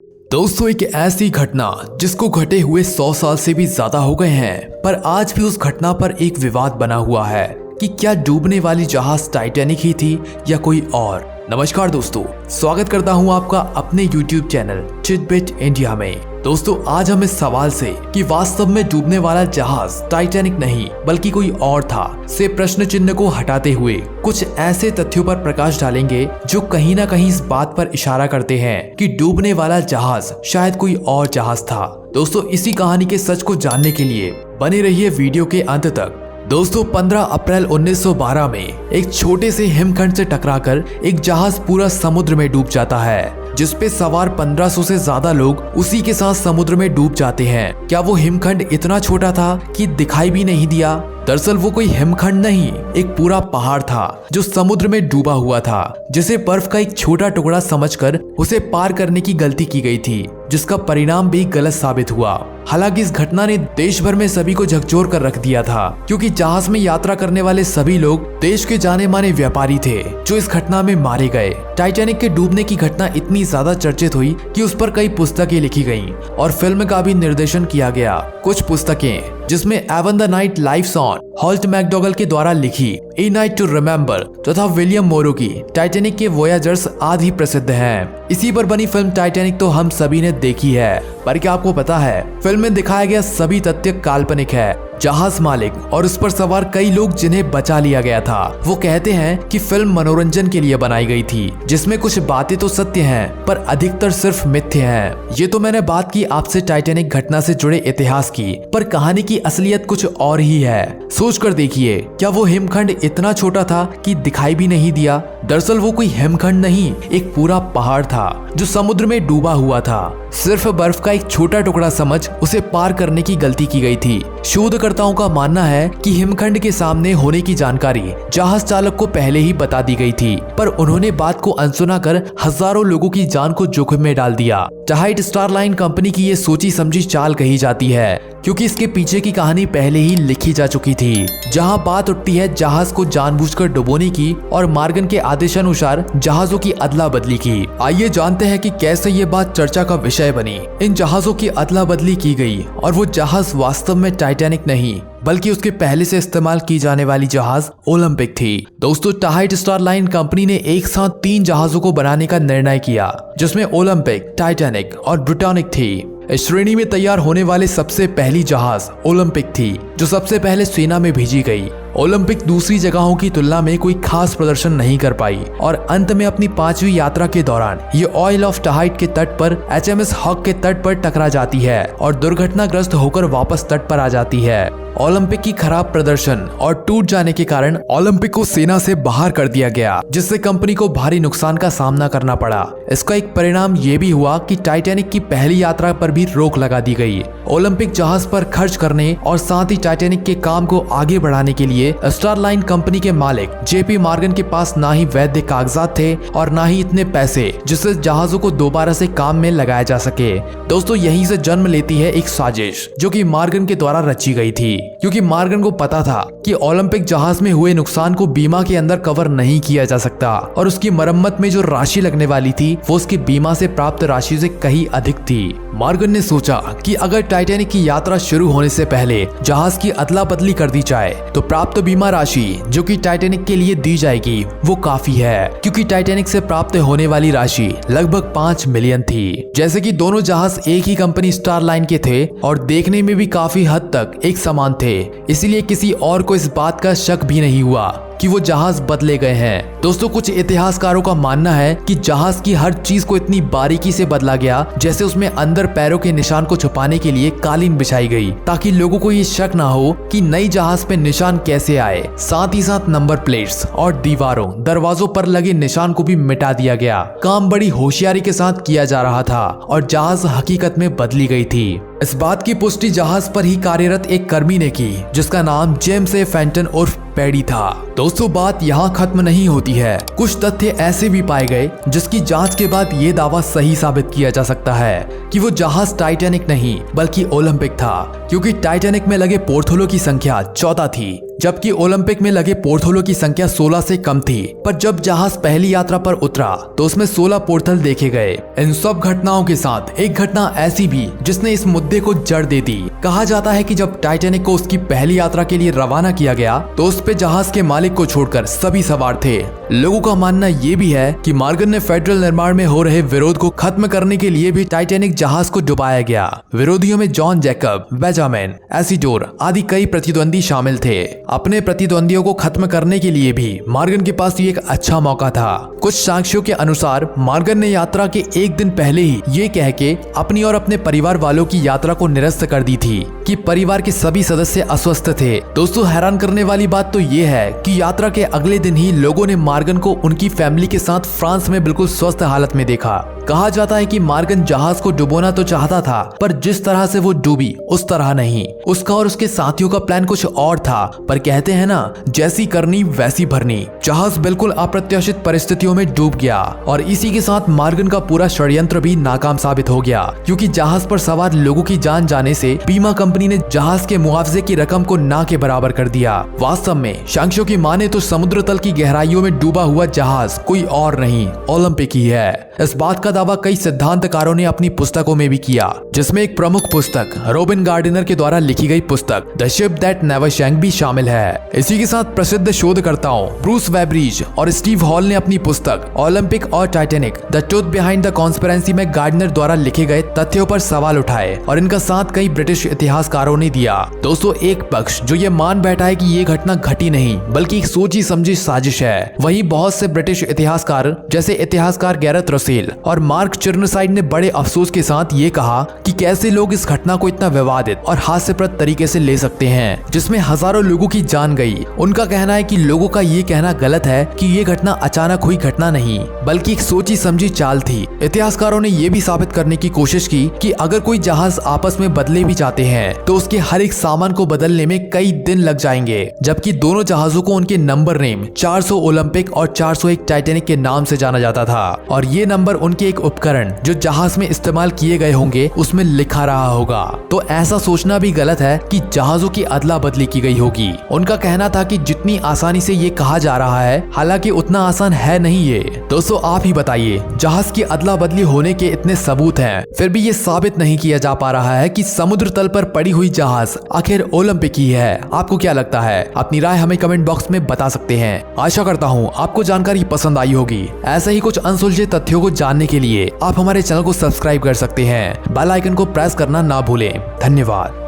दोस्तों, एक ऐसी घटना जिसको घटे हुए 100 साल से भी ज्यादा हो गए हैं, पर आज भी उस घटना पर एक विवाद बना हुआ है कि क्या डूबने वाली जहाज टाइटैनिक ही थी या कोई और। नमस्कार दोस्तों, स्वागत करता हूं आपका अपने YouTube चैनल चिटबिट इंडिया में। दोस्तों, आज हम इस सवाल से कि वास्तव में डूबने वाला जहाज टाइटैनिक नहीं बल्कि कोई और था से प्रश्न चिन्ह को हटाते हुए कुछ ऐसे तथ्यों पर प्रकाश डालेंगे जो कहीं ना कहीं इस बात पर इशारा करते हैं कि डूबने वाला जहाज शायद कोई और जहाज था। दोस्तों, इसी कहानी के सच को जानने के लिए बने रहिए वीडियो के अंत तक। दोस्तों, 15 अप्रैल 1912 में एक छोटे से हिमखंड से टकराकर एक जहाज पूरा समुद्र में डूब जाता है, जिसपे सवार 1500 से ज्यादा लोग उसी के साथ समुद्र में डूब जाते हैं। क्या वो हिमखंड इतना छोटा था कि दिखाई भी नहीं दिया? दरअसल वो कोई हिमखंड नहीं, एक पूरा पहाड़ था जो समुद्र में डूबा हुआ था, जिसे बर्फ का एक छोटा टुकड़ा समझकर उसे पार करने की गलती की गई थी, जिसका परिणाम भी गलत साबित हुआ। हालांकि इस घटना ने देश भर में सभी को झकझोर कर रख दिया था, क्योंकि जहाज में यात्रा करने वाले सभी लोग देश के जाने माने व्यापारी थे जो इस घटना में मारे गए। टाइटैनिक के डूबने की घटना इतनी ज्यादा चर्चित हुई कि उस पर कई पुस्तकें लिखी गईं और फिल्म का भी निर्देशन किया गया। कुछ पुस्तकें जिसमें Avon the night lives on Holt McDougal के द्वारा लिखी ए नाइट टू रिमेम्बर तथा विलियम मोरो की टाइटैनिक के वोयाजर्स आदि प्रसिद्ध हैं। इसी पर बनी फिल्म टाइटैनिक तो हम सभी ने देखी है, पर क्या आपको पता है फिल्म में दिखाया गया सभी तथ्य काल्पनिक है। जहाज मालिक और उस पर सवार कई लोग जिन्हें बचा लिया गया था, वो कहते हैं कि फिल्म मनोरंजन के लिए बनाई गई थी, जिसमें कुछ बातें तो सत्य हैं पर अधिकतर सिर्फ मिथ्य हैं। ये तो मैंने बात की आपसे टाइटैनिक घटना से जुड़े इतिहास की, पर कहानी की असलियत कुछ और ही है। सोच कर देखिए, क्या वो हिमखंड इतना छोटा था कि दिखाई भी नहीं दिया? दरअसल वो कोई हिमखंड नहीं, एक पूरा पहाड़ था जो समुद्र में डूबा हुआ था। सिर्फ बर्फ का एक छोटा टुकड़ा समझ उसे पार करने की गलती की गई थी। शोधकर्ताओं का मानना है कि हिमखंड के सामने होने की जानकारी जहाज चालक को पहले ही बता दी गई थी, पर उन्होंने बात को अनसुना कर हजारों लोगों की जान को जोखिम में डाल दिया। टाहाइट स्टार लाइन कंपनी की ये सोची समझी चाल कही जाती है, क्योंकि इसके पीछे की कहानी पहले ही लिखी जा चुकी थी, जहां बात उठती है जहाज को जानबूझकर डुबोने की और मार्गन के आदेशानुसार जहाजों की अदला बदली की। आइए जानते हैं कि कैसे ये बात चर्चा का विषय बनी। इन जहाजों की अदला बदली की गई और वो जहाज वास्तव में टाइटैनिक नहीं बल्कि उसके पहले से इस्तेमाल की जाने वाली जहाज ओलंपिक थी। दोस्तों, टाहाइट स्टार लाइन कंपनी ने एक साथ 3 जहाजों को बनाने का निर्णय किया, जिसमें ओलंपिक, टाइटैनिक और ब्रिटानिक थी। इस श्रेणी में तैयार होने वाले सबसे पहली जहाज ओलंपिक थी, जो सबसे पहले सेना में भेजी गई। ओलंपिक दूसरी जगहों की तुलना में कोई खास प्रदर्शन नहीं कर पाई और अंत में अपनी 5वीं यात्रा के दौरान ये ऑयल ऑफ टाहाइट के तट पर HMS हॉक के तट पर टकरा जाती है और दुर्घटनाग्रस्त होकर वापस तट पर आ जाती है। ओलंपिक की खराब प्रदर्शन और टूट जाने के कारण ओलंपिक को सेना से बाहर कर दिया गया, जिससे कंपनी को भारी नुकसान का सामना करना पड़ा। इसका एक परिणाम ये भी हुआ कि टाइटैनिक की पहली यात्रा पर भी रोक लगा दी गई। ओलंपिक जहाज पर खर्च करने और साथ ही टाइटैनिक के काम को आगे बढ़ाने के लिए स्टार लाइन कंपनी के मालिक JP मॉर्गन के पास ना ही वैध कागजात थे और ना ही इतने पैसे जिससे जहाजों को दोबारा से काम में लगाया जा सके। दोस्तों, यहीं से जन्म लेती है एक साजिश जो कि मॉर्गन के द्वारा रची गई थी, क्योंकि मॉर्गन को पता था कि ओलंपिक जहाज में हुए नुकसान को बीमा के अंदर कवर नहीं किया जा सकता और उसकी मरम्मत में जो राशि लगने वाली थी वो उसकी बीमा से प्राप्त राशि से कहीं अधिक थी। मॉर्गन ने सोचा कि अगर टाइटैनिक की यात्रा शुरू होने से पहले जहाज की अदला बदली कर दी जाए तो प्राप्त बीमा राशि जो कि टाइटैनिक के लिए दी जाएगी वो काफी है, क्योंकि टाइटैनिक से प्राप्त होने वाली राशि लगभग 5 मिलियन थी। जैसे कि दोनों जहाज एक ही कंपनी स्टार लाइन के थे और देखने में भी काफी हद तक एक समान थे, इसलिए किसी और को इस बात का शक भी नहीं हुआ कि वो जहाज बदले गए हैं। दोस्तों, कुछ इतिहासकारों का मानना है कि जहाज की हर चीज को इतनी बारीकी से बदला गया, जैसे उसमें अंदर पैरों के निशान को छुपाने के लिए कालीन बिछाई गई, ताकि लोगों को ये शक ना हो कि नई जहाज पे निशान कैसे आए। साथ ही साथ नंबर प्लेट्स और दीवारों, दरवाजों पर लगे निशान को भी मिटा दिया गया। काम बड़ी होशियारी के साथ किया जा रहा था और जहाज हकीकत में बदली गई थी। इस बात की पुष्टि जहाज पर ही कार्यरत एक कर्मी ने की, जिसका नाम जेम्स ए फेंटन उर्फ पैडी था। दोस्तों, बात यहाँ खत्म नहीं होती है। कुछ तथ्य ऐसे भी पाए गए जिसकी जांच के बाद ये दावा सही साबित किया जा सकता है कि वो जहाज टाइटैनिक नहीं बल्कि ओलंपिक था, क्योंकि टाइटैनिक में लगे पोर्थोलों की संख्या 14 थी जबकि ओलंपिक में लगे पोर्थोलों की संख्या 16 से कम थी। पर जब जहाज पहली यात्रा पर उतरा तो उसमें 16 पोर्टल देखे गए। इन सब घटनाओं के साथ एक घटना ऐसी भी जिसने इस मुद्दे को जड़ दे दी। कहा जाता है कि जब टाइटैनिक को उसकी पहली यात्रा के लिए रवाना किया गया तो उस पे जहाज के मालिक को छोड़कर सभी सवार थे। लोगों का मानना ये भी है कि मॉर्गन ने फेडरल निर्माण में हो रहे विरोध को खत्म करने के लिए भी टाइटैनिक जहाज को डुबाया गया। विरोधियों में जॉन जैकब, बेंजामिन, एसिडोर आदि कई प्रतिद्वंदी शामिल थे। अपने प्रतिद्वंदियों को खत्म करने के लिए भी मॉर्गन के पास ये एक अच्छा मौका था। कुछ साक्ष्यों के अनुसार मॉर्गन ने यात्रा के एक दिन पहले ही ये कह के अपनी और अपने परिवार वालों की यात्रा को निरस्त कर दी थी कि परिवार के सभी सदस्य अस्वस्थ थे। दोस्तों, हैरान करने वाली बात तो ये है कि यात्रा के अगले दिन ही लोगों ने मॉर्गन को उनकी फैमिली के साथ फ्रांस में बिल्कुल स्वस्थ हालत में देखा। कहा जाता है कि मॉर्गन जहाज को डुबोना तो चाहता था, पर जिस तरह से वो डूबी उस तरह नहीं। उसका और उसके साथियों का प्लान कुछ और था, पर कहते हैं ना, जैसी करनी वैसी भरनी। जहाज बिल्कुल अप्रत्याशित परिस्थितियों में डूब गया और इसी के साथ मॉर्गन का पूरा षड्यंत्र भी नाकाम साबित हो गया, क्योंकि जहाज पर सवार लोगों की जान जाने से बीमा कंपनी ने जहाज के मुआवजे की रकम को ना के बराबर कर दिया। वास्तव में साक्ष्यों की माने तो समुद्र तल की गहराइयों में डूबा हुआ जहाज कोई और नहीं, ओलंपिक ही है। इस बात का दावा कई सिद्धांतकारों ने अपनी पुस्तकों में भी किया, जिसमें एक प्रमुख पुस्तक रॉबिन गार्डिनर के द्वारा लिखी गई पुस्तक the ship that never shank भी शामिल है। इसी के साथ प्रसिद्ध शोधकर्ताओं ब्रूस वेब्रिज और स्टीव हॉल ने अपनी पुस्तक ओलंपिक और Titanic the truth behind the conspiracy में गार्डिनर द्वारा लिखे गए तथ्यों पर सवाल उठाए और इनका साथ कई ब्रिटिश इतिहासकारों ने दिया। दोस्तों, एक पक्ष जो ये मान बैठा है कि ये घटना घटी नहीं बल्कि एक सोची समझी साजिश है, वहीं बहुत से ब्रिटिश इतिहासकार जैसे इतिहासकार गैरथ रसेल और मार्क चिर्नसाइड ने बड़े अफसोस के साथ ये कहा कि कैसे लोग इस घटना को इतना विवादित और हास्यप्रद तरीके से ले सकते हैं, जिसमें हजारों लोगों की जान गई। उनका कहना है कि लोगों का ये कहना गलत है कि ये घटना अचानक हुई घटना नहीं बल्कि एक सोची समझी चाल थी। इतिहासकारों ने ये भी साबित करने की कोशिश की कि अगर कोई जहाज आपस में बदले भी जाते हैं तो उसके हर एक सामान को बदलने में कई दिन लग जाएंगे, जबकि दोनों जहाजों को उनके नंबर नेम 400 ओलंपिक और 401 टाइटैनिक के नाम से जाना जाता था और ये नंबर उनके एक उपकरण जो जहाज में इस्तेमाल किए गए होंगे उसमें लिखा रहा होगा। तो ऐसा सोचना भी गलत है कि जहाजों की अदला बदली की गई होगी। उनका कहना था कि जितनी आसानी से ये कहा जा रहा है, हालांकि उतना आसान है नहीं ये। दोस्तों, आप ही बताइए, जहाज की अदला बदली होने के इतने सबूत हैं, फिर भी ये साबित नहीं किया जा पा रहा है कि समुद्र तल पर पड़ी हुई जहाज आखिर ओलंपिक ही है। आपको क्या लगता है? अपनी राय हमें कमेंट बॉक्स में बता सकते हैं। आशा करता हूँ आपको जानकारी पसंद आई होगी। ऐसे ही कुछ अनसुलझे तथ्यों को जानने के लिए आप हमारे चैनल को सब्सक्राइब कर सकते हैं। बेल आइकन को प्रेस करना ना भूलें। धन्यवाद।